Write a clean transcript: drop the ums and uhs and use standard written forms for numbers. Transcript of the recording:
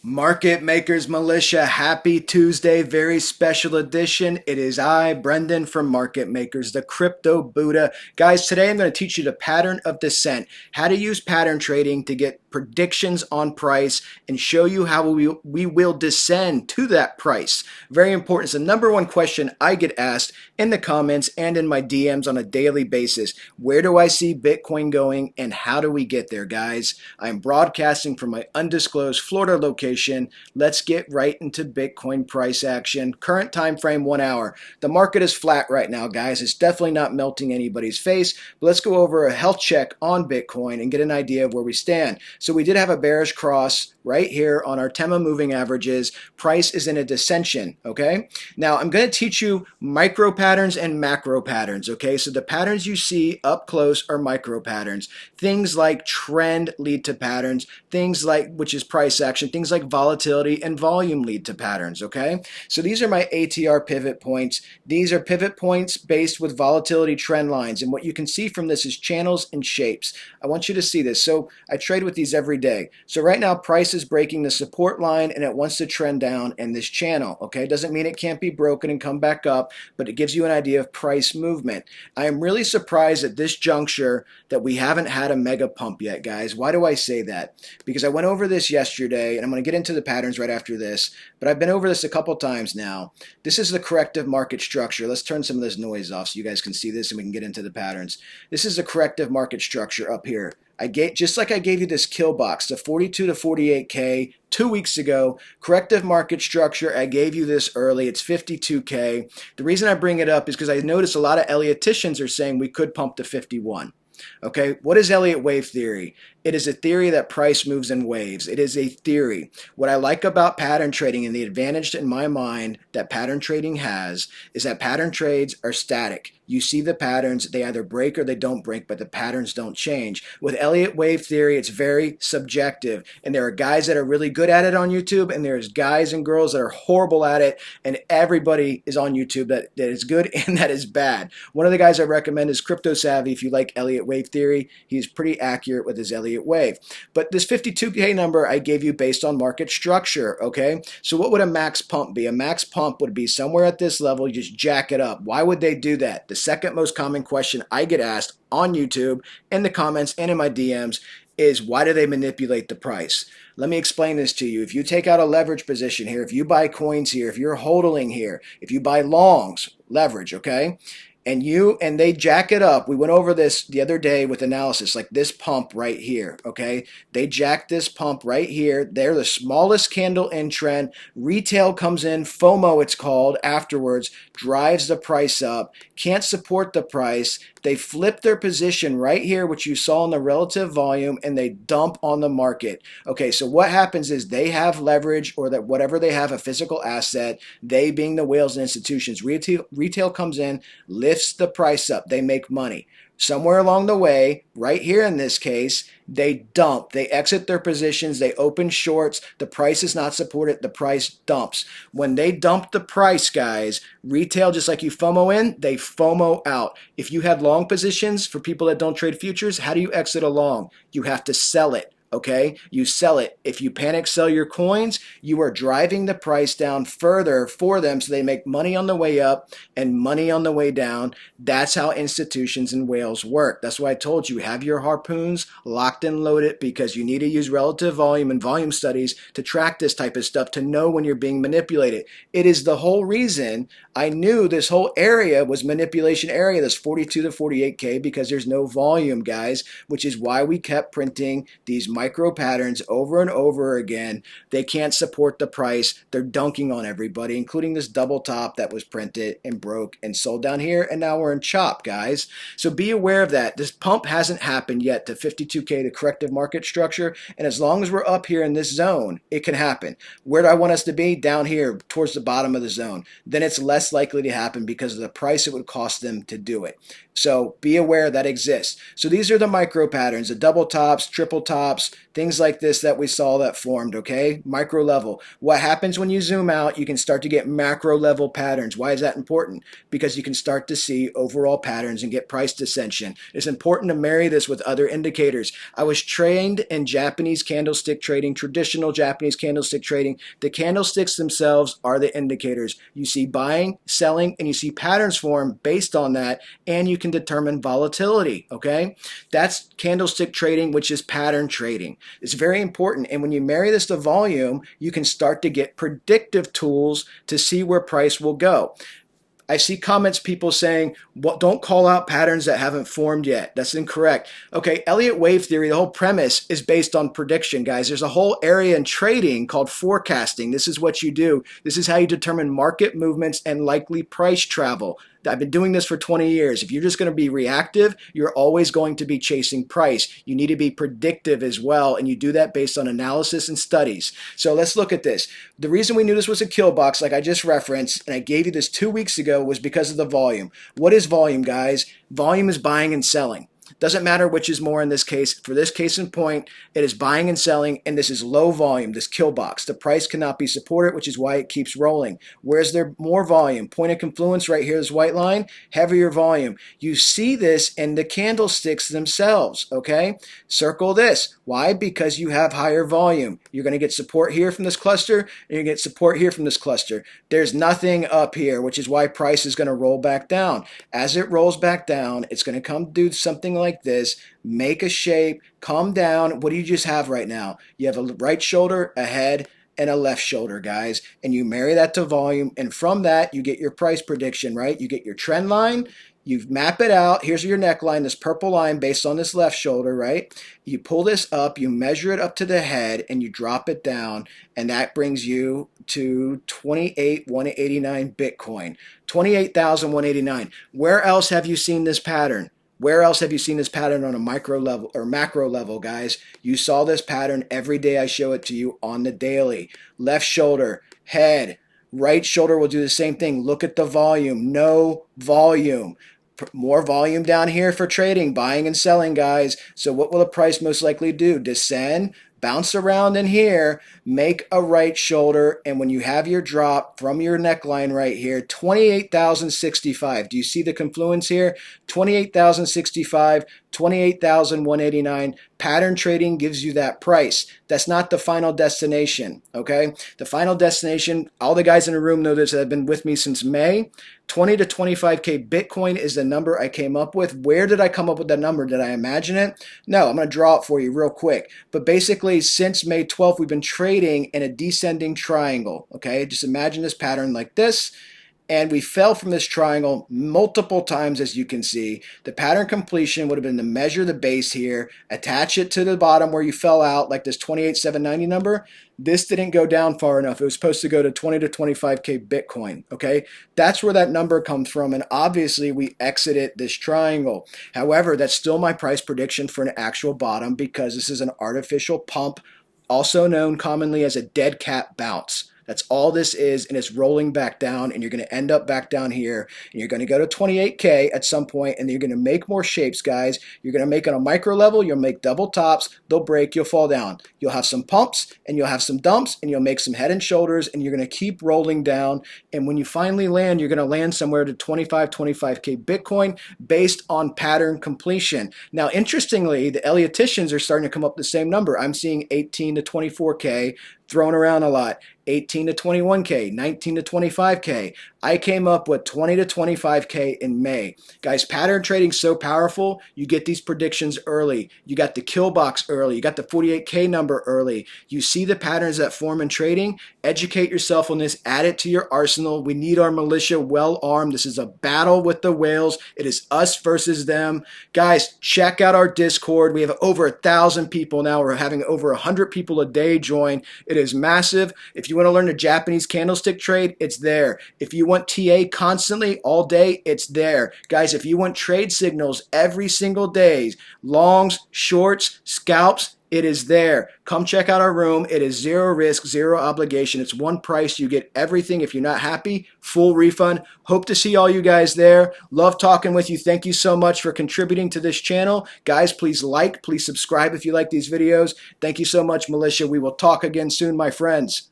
Market Makers Militia, happy Tuesday, very special edition. It is I, Brendan from Market Makers, the Crypto Buddha. Guys, today I'm going to teach you the pattern of descent, how to use pattern trading to get predictions on price and show you how we will descend to that price. Very important. It's the number one question I get asked in the comments and in my DMs on a daily basis. Where do I see Bitcoin going and how do we get there, guys? I'm broadcasting from my undisclosed Florida location. Let's get right into Bitcoin price action. Current time frame 1 hour. The market is flat right now, guys. It's definitely not melting anybody's face. But let's go over a health check on Bitcoin and get an idea of where we stand. So we did have a bearish cross right here on our TEMA moving averages. Price is in a descension, okay? Now I'm going to teach you micro patterns and macro patterns, okay? So the patterns you see up close are micro patterns. Things like trend lead to patterns, things like, which is price action, things like volatility and volume lead to patterns, okay? So these are my ATR pivot points. These are pivot points based with volatility trend lines. And what you can see from this is channels and shapes. I want you to see this. So I trade with these every day. So right now, price is breaking the support line and it wants to trend down in this channel, okay? Doesn't mean it can't be broken and come back up, but it gives you an idea of price movement. I am really surprised at this juncture that we haven't had a mega pump yet, guys. Why do I say that? Because I went over this yesterday, and I'm going to get into the patterns right after this, but I've been over this a couple times now. This is the corrective market structure. Let's turn some of this noise off so you guys can see this and we can get into the patterns. This is the corrective market structure up here. Just like I gave you this kill box, the 42 to 48K 2 weeks ago, corrective market structure, I gave you this early, it's 52K. The reason I bring it up is because I noticed a lot of Elliotticians are saying we could pump to 51. Okay, what is Elliott wave theory? It is a theory that price moves in waves. It is a theory. What I like about pattern trading and the advantage in my mind that pattern trading has is that pattern trades are static. You see the patterns, they either break or they don't break, but the patterns don't change. With Elliott wave theory, it's very subjective. And there are guys that are really good at it on YouTube, and there's guys and girls that are horrible at it, and everybody is on YouTube that is good and that is bad. One of the guys I recommend is Crypto Savvy. If you like Elliott wave theory, he's pretty accurate with his Elliott wave. But this 52K number I gave you based on market structure, okay? So what would a max pump be? A max pump would be somewhere at this level, you just jack it up. Why would they do that? The second most common question I get asked on YouTube, in the comments, and in my DMs is why do they manipulate the price? Let me explain this to you. If you take out a leverage position here, if you buy coins here, if you're hodling here, if you buy longs, leverage, okay? And they jack it up. We went over this the other day with analysis, like this pump right here, okay? They jack this pump right here. They're the smallest candle in trend. Retail comes in, FOMO it's called, afterwards, drives the price up, can't support the price. They flip their position right here, which you saw in the relative volume, and they dump on the market. Okay, so what happens is they have leverage, or that whatever they have, a physical asset, they being the whales and institutions. Retail comes in, lifts the price up, they make money. Somewhere along the way, right here in this case, they dump, they exit their positions, they open shorts, the price is not supported, the price dumps. When they dump the price, guys, retail, just like you FOMO in, they FOMO out. If you had long positions, for people that don't trade futures, how do you exit a long? You have to sell it. Okay, you sell it. If you panic sell your coins, you are driving the price down further for them so they make money on the way up and money on the way down. That's how institutions and whales work. That's why I told you, have your harpoons locked and loaded, because you need to use relative volume and volume studies to track this type of stuff, to know when you're being manipulated. It is the whole reason I knew this whole area was manipulation area, this 42 to 48K, because there's no volume, guys, which is why we kept printing these micro patterns over and over again. They can't support the price. They're dunking on everybody, including this double top that was printed and broke and sold down here, and now we're in chop, guys. So be aware of that. This pump hasn't happened yet to 52K, to corrective market structure, and as long as we're up here in this zone, it can happen. Where do I want us to be? Down here towards the bottom of the zone. Then it's less likely to happen because of the price it would cost them to do it. So be aware that exists. So these are the micro patterns, the double tops, triple tops, drops, things like this that we saw that formed, okay? Micro level. What happens when you zoom out, you can start to get macro level patterns. Why is that important? Because you can start to see overall patterns and get price dissension. It's important to marry this with other indicators. I was trained in Japanese candlestick trading, traditional Japanese candlestick trading. The candlesticks themselves are the indicators. You see buying, selling, and you see patterns form based on that, and you can determine volatility, okay? That's candlestick trading, which is pattern trading. It's very important, and when you marry this to volume, you can start to get predictive tools to see where price will go. I see comments, people saying, well, don't call out patterns that haven't formed yet. That's incorrect. Okay, Elliott wave theory, the whole premise is based on prediction, guys. There's a whole area in trading called forecasting. This is what you do. This is how you determine market movements and likely price travel. I've been doing this for 20 years. If you're just going to be reactive, you're always going to be chasing price. You need to be predictive as well, and you do that based on analysis and studies. So let's look at this. The reason we knew this was a kill box, like I just referenced, and I gave you this 2 weeks ago, was because of the volume. What is volume, guys? Volume is buying and selling. Doesn't matter which is more in this case. For this case in point, it is buying and selling, and this is low volume, this kill box. The price cannot be supported, which is why it keeps rolling. Where's there more volume? Point of confluence right here, this white line, heavier volume. You see this in the candlesticks themselves, okay? Circle this. Why? Because you have higher volume. You're going to get support here from this cluster, and you're going to get support here from this cluster. There's nothing up here, which is why price is going to roll back down. As it rolls back down, it's going to come do something like this, make a shape, come down. What do you just have right now? You have a right shoulder, a head, and a left shoulder, guys, and you marry that to volume, and from that you get your price prediction, right? You get your trend line, you map it out. Here's your neckline, this purple line based on this left shoulder, right? You pull this up, you measure it up to the head, and you drop it down, and that brings you to 28,189 Bitcoin, 28,189. Where else have you seen this pattern? Where else have you seen this pattern on a micro level or macro level, guys? You saw this pattern every day. I show it to you on the daily. Left shoulder, head, right shoulder will do the same thing. Look at the volume. No volume. More volume down here for trading, buying and selling, guys. So what will the price most likely do? Descend, bounce around in here, make a right shoulder, and when you have your drop from your neckline right here, 28,065. Do you see the confluence here? 28,065, 28,189. Pattern trading gives you that price. That's not the final destination, okay? The final destination, all the guys in the room know this that have been with me since May. 20 to 25K Bitcoin is the number I came up with. Where did I come up with that number? Did I imagine it? No, I'm going to draw it for you real quick. But basically, since May 12th, we've been trading in a descending triangle, okay? Just imagine this pattern like this. And we fell from this triangle multiple times, as you can see. The pattern completion would have been to measure the base here, attach it to the bottom where you fell out, like this 28,790 number. This didn't go down far enough. It was supposed to go to 20 to 25K Bitcoin, okay? That's where that number comes from, and obviously we exited this triangle. However, that's still my price prediction for an actual bottom because this is an artificial pump, also known commonly as a dead cat bounce. That's all this is, and it's rolling back down, and you're going to end up back down here, and you're going to go to 28K at some point, and you're going to make more shapes, guys. You're going to make on a micro level, you'll make double tops, they'll break, you'll fall down. You'll have some pumps, and you'll have some dumps, and you'll make some head and shoulders, and you're going to keep rolling down, and when you finally land, you're going to land somewhere to 25K Bitcoin based on pattern completion. Now, interestingly, the Elliotticians are starting to come up with the same number. I'm seeing 18 to 24K thrown around a lot. 18 to 21K, 19 to 25K. I came up with 20 to 25K in May. Guys, pattern trading is so powerful. You get these predictions early. You got the kill box early. You got the 48K number early. You see the patterns that form in trading. Educate yourself on this. Add it to your arsenal. We need our militia well armed. This is a battle with the whales. It is us versus them. Guys, check out our Discord. We have over 1,000 people now. We're having over 100 people a day join. It is massive. If you want to learn the Japanese candlestick trade, it's there. If you want TA constantly all day, it's there. Guys, if you want trade signals every single day, longs, shorts, scalps, It is there. Come check out our room. It is zero risk, zero obligation. It's one price. You get everything. If you're not happy, full refund. Hope to see all you guys there. Love talking with you. Thank you so much for contributing to this channel. Guys, please like, please subscribe if you like these videos. Thank you so much, Militia. We will talk again soon, my friends.